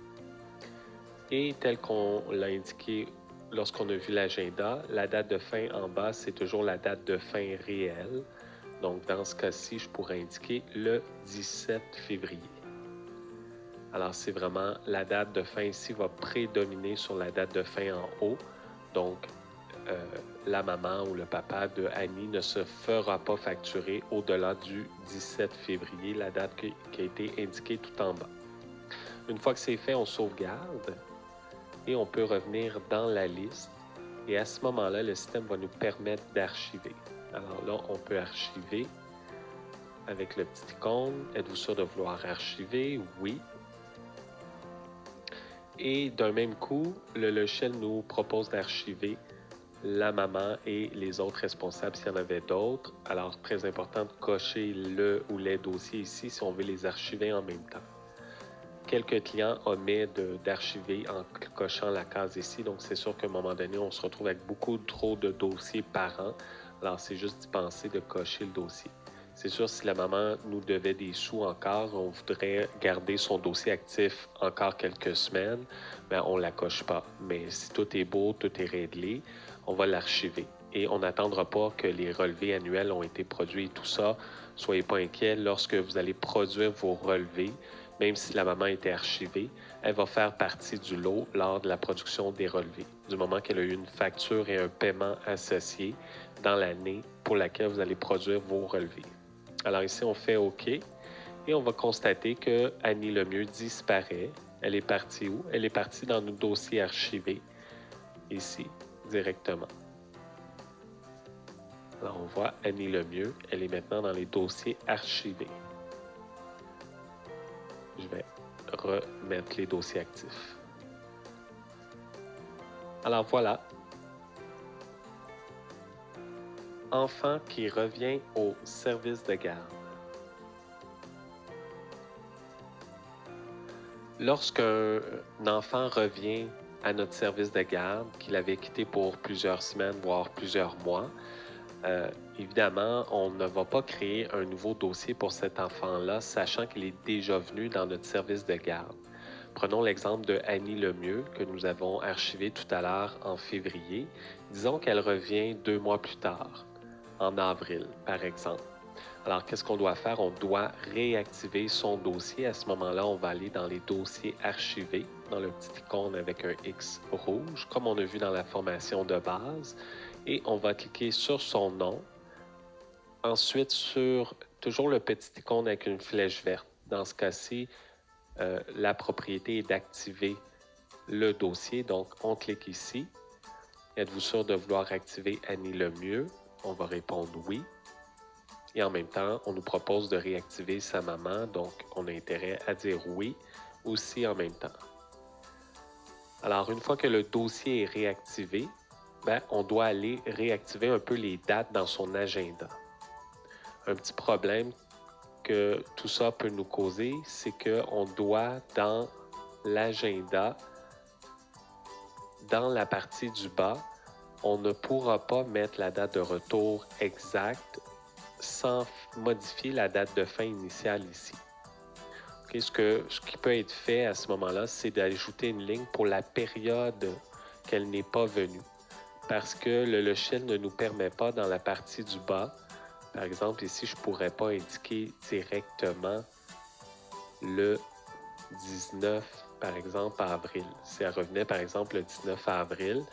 Et tel qu'on l'a indiqué lorsqu'on a vu l'agenda, la date de fin en bas, c'est toujours la date de fin réelle. Donc, dans ce cas-ci, je pourrais indiquer le 17 février. Alors, c'est vraiment la date de fin ici va prédominer sur la date de fin en haut. Donc, la maman ou le papa de Annie ne se fera pas facturer au-delà du 17 février, la date qui a été indiquée tout en bas. Une fois que c'est fait, on sauvegarde et on peut revenir dans la liste. Et à ce moment-là, le système va nous permettre d'archiver. Alors là, on peut archiver avec le petit icône. Êtes-vous sûr de vouloir archiver? Oui. Et d'un même coup, le logiciel nous propose d'archiver la maman et les autres responsables s'il y en avait d'autres. Alors, très important de cocher le ou les dossiers ici si on veut les archiver en même temps. Quelques clients omettent d'archiver en cochant la case ici, donc c'est sûr qu'à un moment donné, on se retrouve avec beaucoup trop de dossiers par an. Alors, c'est juste d'y penser de cocher le dossier. C'est sûr, si la maman nous devait des sous encore, on voudrait garder son dossier actif encore quelques semaines, bien, on ne la coche pas. Mais si tout est beau, tout est réglé, on va l'archiver. et on n'attendra pas que les relevés annuels ont été produits et tout ça. Soyez pas inquiets, lorsque vous allez produire vos relevés, même si la maman était archivée, elle va faire partie du lot lors de la production des relevés, du moment qu'elle a eu une facture et un paiement associés dans l'année pour laquelle vous allez produire vos relevés. Alors ici, on fait OK et on va constater que Annie Lemieux disparaît. Elle est partie où? Elle est partie dans nos dossiers archivés, ici, directement. Alors on voit Annie Lemieux, elle est maintenant dans les dossiers archivés. Je vais remettre les dossiers actifs. Alors voilà. Enfant qui revient au service de garde. Lorsqu'un enfant revient à notre service de garde, qu'il avait quitté pour plusieurs semaines, voire plusieurs mois, évidemment, on ne va pas créer un nouveau dossier pour cet enfant-là, sachant qu'il est déjà venu dans notre service de garde. Prenons l'exemple de Annie Lemieux, que nous avons archivé tout à l'heure en février. Disons qu'elle revient 2 mois plus tard, en avril, par exemple. Alors, qu'est-ce qu'on doit faire? On doit réactiver son dossier. À ce moment-là, on va aller dans les dossiers archivés, dans le petit icône avec un X rouge, comme on a vu dans la formation de base. Et on va cliquer sur son nom. Ensuite, sur toujours le petit icône avec une flèche verte. Dans ce cas-ci, la propriété est d'activer le dossier. Donc, on clique ici. Êtes-vous sûr de vouloir activer Annie Lemieux? On va répondre oui. Et en même temps, on nous propose de réactiver sa maman, donc on a intérêt à dire oui aussi en même temps. Alors, une fois que le dossier est réactivé, on doit aller réactiver un peu les dates dans son agenda. Un petit problème que tout ça peut nous causer, c'est qu'on doit, dans l'agenda, dans la partie du bas, on ne pourra pas mettre la date de retour exacte sans modifier la date de fin initiale ici. Okay, ce qui peut être fait à ce moment-là, c'est d'ajouter une ligne pour la période qu'elle n'est pas venue. Parce que le logiciel ne nous permet pas dans la partie du bas. Par exemple, ici, je ne pourrais pas indiquer directement le 19, par exemple, avril. Si elle revenait, par exemple, le 19 avril,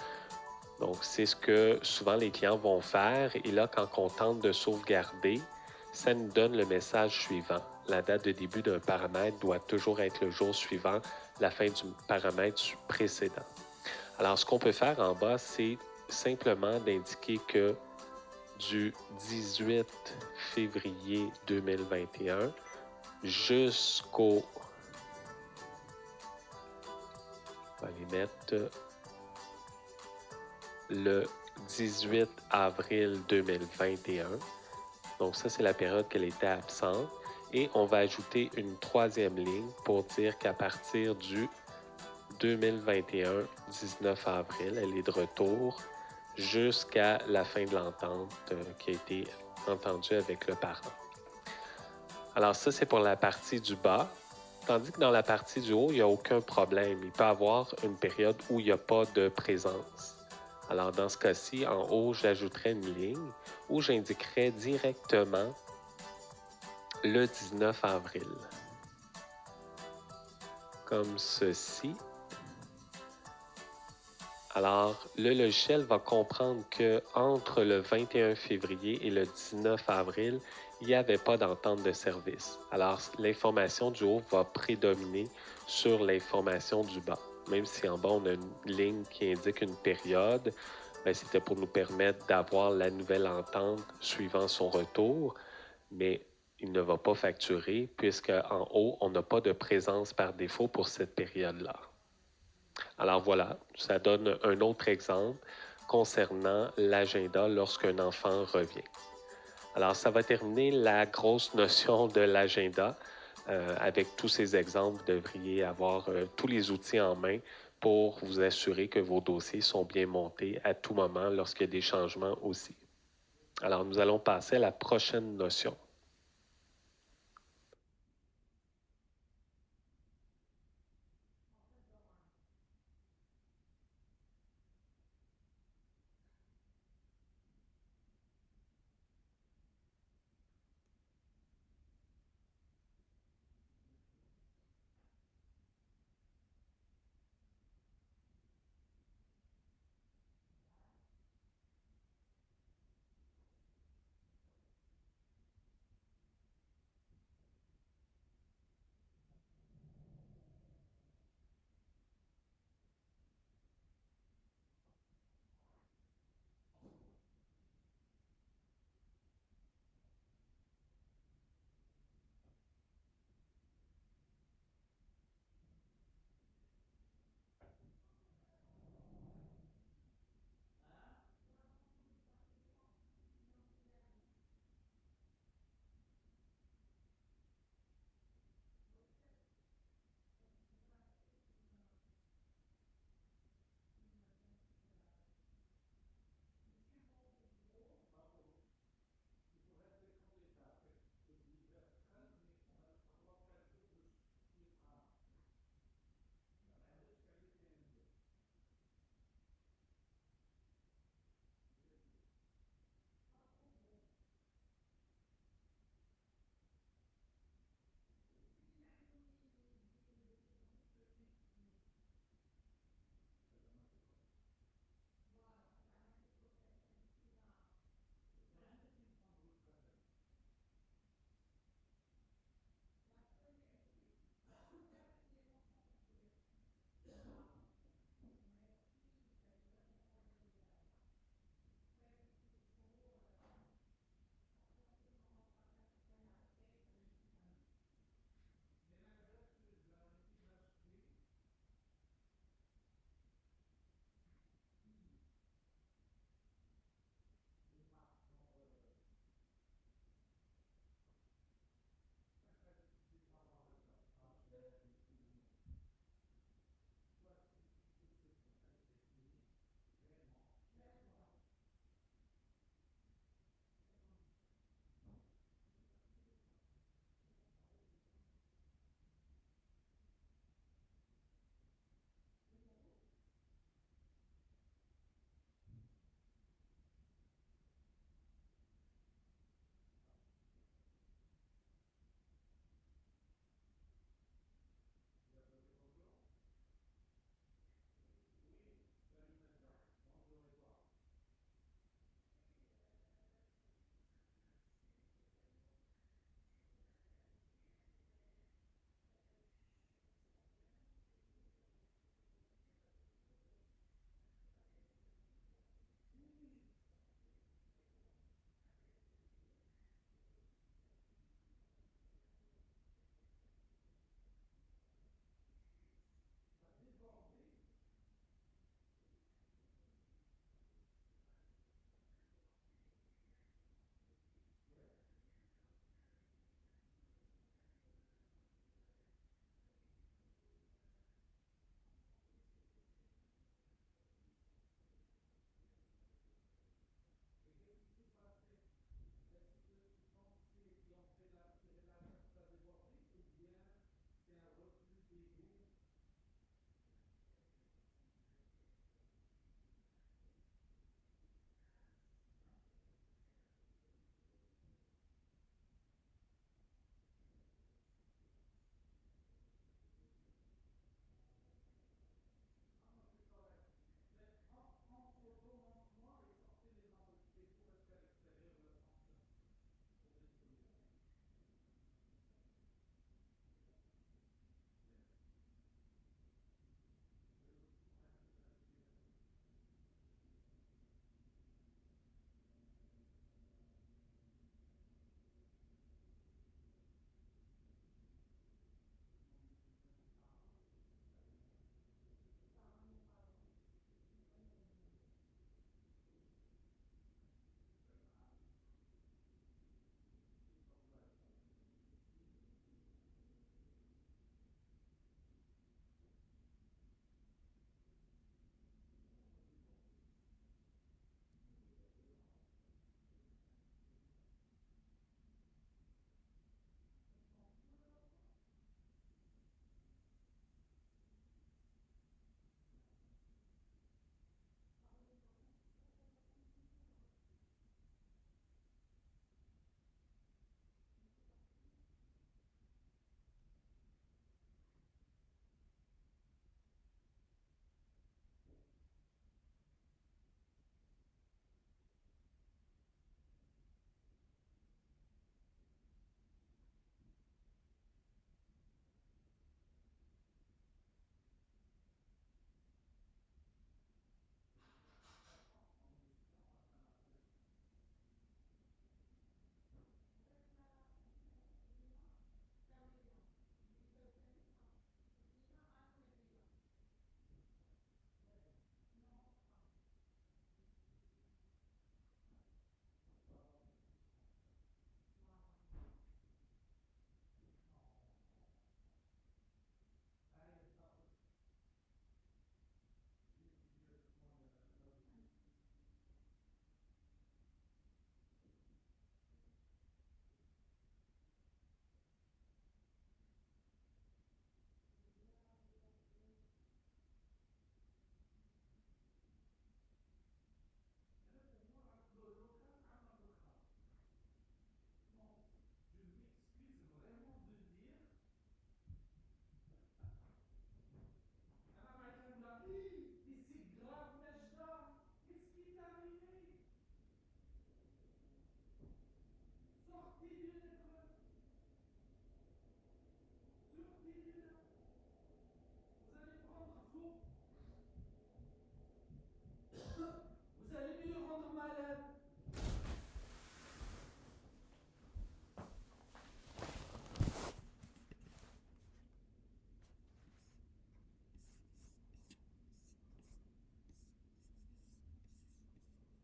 donc c'est ce que souvent les clients vont faire. Et là, quand on tente de sauvegarder, ça nous donne le message suivant. La date de début d'un paramètre doit toujours être le jour suivant la fin du paramètre précédent. Alors, ce qu'on peut faire en bas, c'est simplement d'indiquer que du 18 février 2021 jusqu'au... On va les mettre le 18 avril 2021. Donc ça, c'est la période qu'elle était absente. Et on va ajouter une troisième ligne pour dire qu'à partir du 2021, 19 avril, elle est de retour jusqu'à la fin de l'entente qui a été entendue avec le parent. Alors ça, c'est pour la partie du bas. Tandis que dans la partie du haut, il n'y a aucun problème. Il peut y avoir une période où il n'y a pas de présence. Alors dans ce cas-ci, en haut, j'ajouterai une ligne où j'indiquerai directement le 19 avril. Comme ceci. Alors, le logiciel va comprendre qu'entre le 21 février et le 19 avril, il n'y avait pas d'entente de service. Alors, l'information du haut va prédominer sur l'information du bas. Même si en bas, on a une ligne qui indique une période, c'était pour nous permettre d'avoir la nouvelle entente suivant son retour, mais il ne va pas facturer puisqu'en haut, on n'a pas de présence par défaut pour cette période-là. Alors voilà, ça donne un autre exemple concernant l'agenda lorsqu'un enfant revient. Alors ça va terminer la grosse notion de l'agenda. Avec tous ces exemples, vous devriez avoir tous les outils en main pour vous assurer que vos dossiers sont bien montés à tout moment lorsqu'il y a des changements aussi. Alors nous allons passer à la prochaine notion.